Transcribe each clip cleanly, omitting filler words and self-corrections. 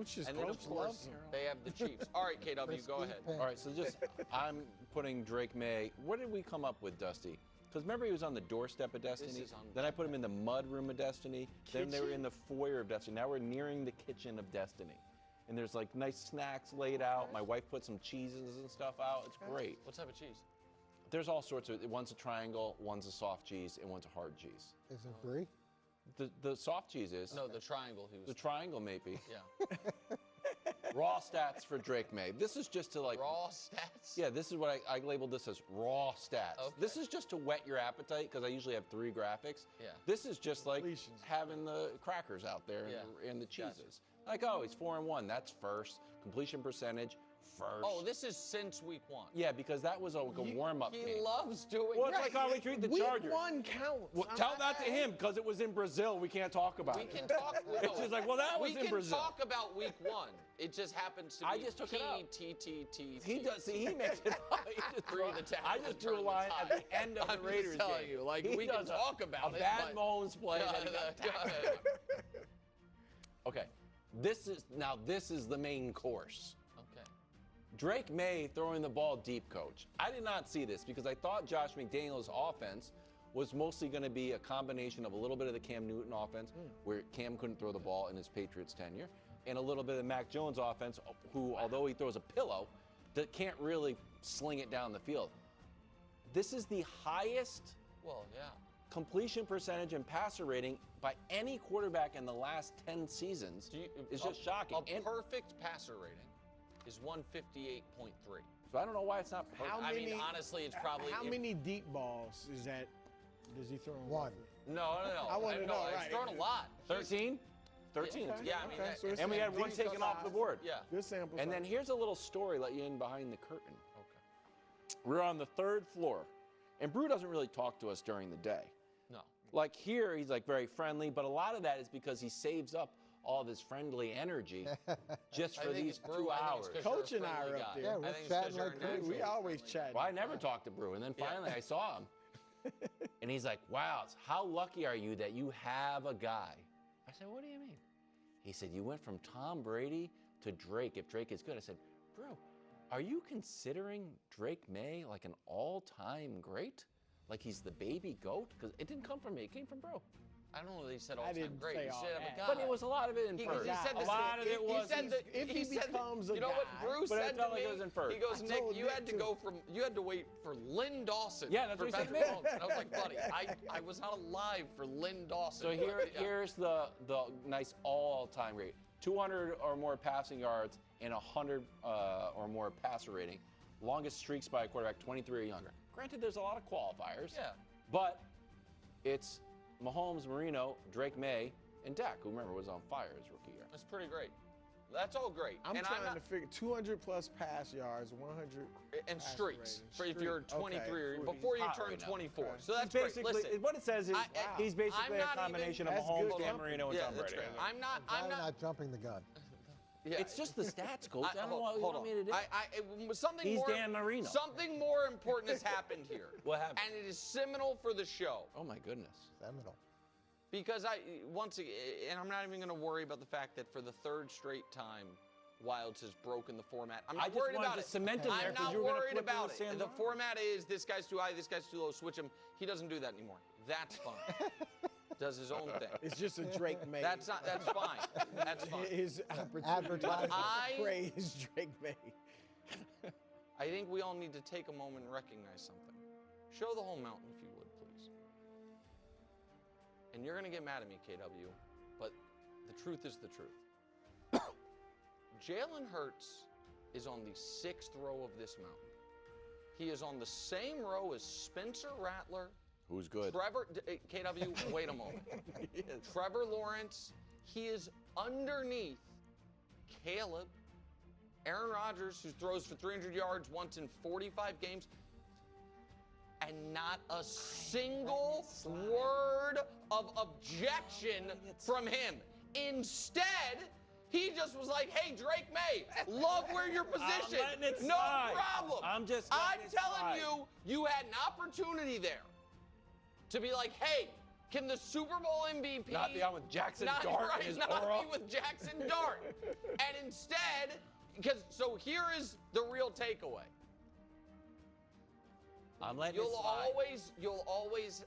coaches. And then, of course, they have the Chiefs. All right, KW, go ahead. All right, so I'm putting Drake May. What did we come up with, Dusty? Because remember he was on the doorstep of Destiny? Then I put him in the mud room of Destiny. Then they were in the foyer of Destiny. Now we're nearing the kitchen of Destiny. And there's like nice snacks laid out. My wife put some cheeses and stuff out. It's great. What type of cheese? There's all sorts of, one's a triangle, one's a soft cheese, and one's a hard cheese. Is it brie? The soft cheese is. No, the triangle. The triangle, maybe. Yeah. Raw stats for Drake May. This is just to like. Raw stats? Yeah, this is what I labeled this as raw stats. Okay. This is just to whet your appetite because I usually have 3 graphics. Yeah. This is just like having the crackers out there and the cheeses. Like, oh, he's 4-1. That's first. Completion percentage, first. Oh, this is since week 1. Yeah, because that was like a warm-up game. He loves doing Well, it's like how we treat the Chargers. Week 1 counts. Well, tell that to him because it was in Brazil. We can't talk about it. We can talk. It's just like, well, that was in Brazil. We can talk about week 1. It just happens to be I just took it out. T. He does. See, he makes it up. He just Threw the tackle I just drew a line at the end of the Raiders telling game. you, like, He we can does talk about a it, bad but- Mahomes play. That he got tackled. Okay, this is the main course. Okay. Drake May throwing the ball deep, coach. I did not see this because I thought Josh McDaniels' offense was mostly going to be a combination of a little bit of the Cam Newton offense, where Cam couldn't throw the ball in his Patriots tenure, and a little bit of Mac Jones' offense, who, although he throws a pillow, that can't really sling it down the field. This is the highest completion percentage and passer rating by any quarterback in the last 10 seasons. It's just shocking. A perfect passer rating is 158.3. So I don't know why it's not perfect. I mean, honestly, it's probably. How many deep balls does he throw? One. No. I want to know. He's Right. thrown a lot. 13? 13. Okay. Yeah, I mean, Okay, so it's And we had one decent taken off the size. board. Yeah. Good sample. And then size. here's a little story, let you in behind the curtain. Okay. We're on the 3rd floor, and Brew doesn't really talk to us during the day. No. Like here, he's like very friendly, but a lot of that is because he saves up all of his friendly energy just for these 2 hours. Coach and I are up there. Yeah, we're chatting like crazy. We always chat. Well, I never talked to Brew, and then finally I saw him. And he's like, wow, how lucky are you that you have a guy? I said, what do you mean? He said, you went from Tom Brady to Drake, if Drake is good. I said, Brew, are you considering Drake May like an all-time great? Like he's the baby GOAT? Because it didn't come from me, it came from Brew. I don't know that he said I all-time didn't great. say He all said that. a guy. But it was a lot of it in He first. said A lot of it was. if he becomes a you know what guy, Bruce but it said felt to like me? it was in first. He goes, I Nick, told you Nick had to too. go from, you had to wait for Lynn Dawson. Yeah, that's for what he said Patrick to me. Mahomes. And I was like, buddy, I was not alive for Lynn Dawson. So here's the nice all-time rate. 200 or more passing yards and 100 or more passer rating. Longest streaks by a quarterback, 23 or younger. Granted, there's a lot of qualifiers. Yeah. But it's Mahomes, Marino, Drake May, and Dak, who remember was on fire his rookie year. That's pretty great. That's all great. I'm trying to figure 200 plus pass yards, 100 and pass streaks rating. for if you're 23 or Okay. before you hot turn right now. 24. Okay. So that's Basically, great. Listen, what it says is he's basically a I'm not combination even- of That's Mahomes, good Dan Marino, and yeah, Tom that's Brady. great. I'm I'm not jumping the gun. Yeah. It's just the stats, coach. I don't know what you hold want on. me to do. Something He's more, Dan Marino. Something more important has happened here. What happened? And it is seminal for the show. Oh, my goodness. Seminole. Because once again, and I'm not even going to worry about the fact that for the 3rd straight time, Wilds has broken the format. I'm not worried about it. Cement him there I'm 'cause not you were gonna worried flip him about to it. San The Diego. format is this guy's too high, this guy's too low, switch him. He doesn't do that anymore. That's fine. Does his own thing. It's just a Drake May. That's fine. That's fine. His opportunity Advertising. to praise Drake May. I think we all need to take a moment and recognize something. Show the whole mountain, if you would, please. And you're going to get mad at me, KW, but the truth is the truth. Jalen Hurts is on the 6th row of this mountain. He is on the same row as Spencer Rattler. Who's good? Trevor, KW, wait a moment. Trevor Lawrence, he is underneath Caleb, Aaron Rodgers, who throws for 300 yards once in 45 games, and not a single word of objection from him. Instead, he just was like, hey, Drake May, love where you're positioned. letting it No slide. problem. I'm telling you, you had an opportunity there to be like, hey, Can the Super Bowl MVP Not the one with Jackson not, Dart right, in his not aura. be with Jackson Dart? And instead, so here is the real takeaway. I'm letting it You'll slide. always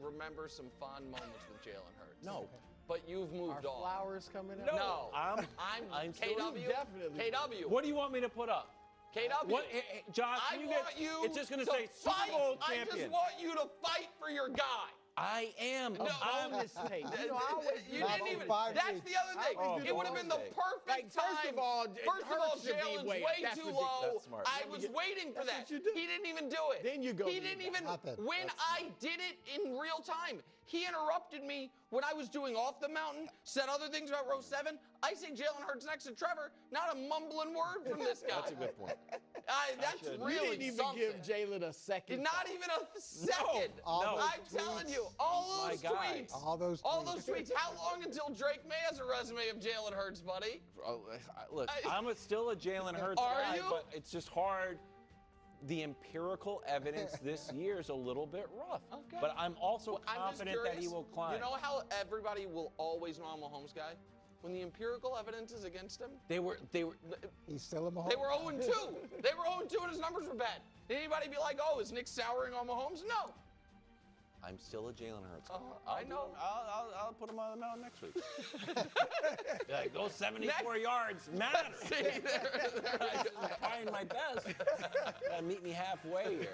remember some fond moments with Jalen Hurts. No. But you've moved Are on. flowers coming up? No. I'm still- KW. Definitely. KW. What do you want me to put up? KW. What, Josh? I you want get, you It's just going to say Super fight. Bowl I champion. just want you to fight for your guy. I am. No, I'm bonus tape. You know, I always You do didn't bonus even. 5 That's weeks. the other thing. always do It would have been the bonus tape. perfect Like, first time. of all, Jalen's Hurts should be way that's too ridiculous. low. That's smart. I was waiting for that. That's what you do. He didn't even do it. Then you go He do didn't that. even. Nothing. When That's I did it in real time, he interrupted me when I was doing off the mountain. Said other things about row 7. I say Jalen Hurts next to Trevor. Not a mumbling word from this guy. That's a good point. That's should- You really didn't even something. give Jalen a second. Not even a second. All I'm those telling tweets. you, all My those guy. tweets. All those All tweets. those tweets. How long until Drake May has a resume of Jalen Hurts, buddy? Look, I'm still a Jalen Hurts Are guy, you? but it's just hard. The empirical evidence this year is a little bit rough. Okay. But I'm also Well, I'm just confident that he curious. will climb. You know how everybody will always know I'm a Mahomes guy? When the empirical evidence is against him, they were He's still a Mahomes. they were 0-2. They were 0-2 and his numbers were bad. Did anybody be like, oh, is Nick souring on Mahomes? No. I'm still a Jalen Hurts guy. I know. I'll put him on the mountain next week. Like, those 74 yards matter. See, I'm trying my best. Gotta meet me halfway here.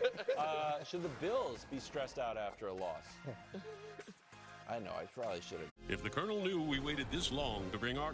Should the Bills be stressed out after a loss? I know, I probably should have. If the Colonel knew we waited this long to bring our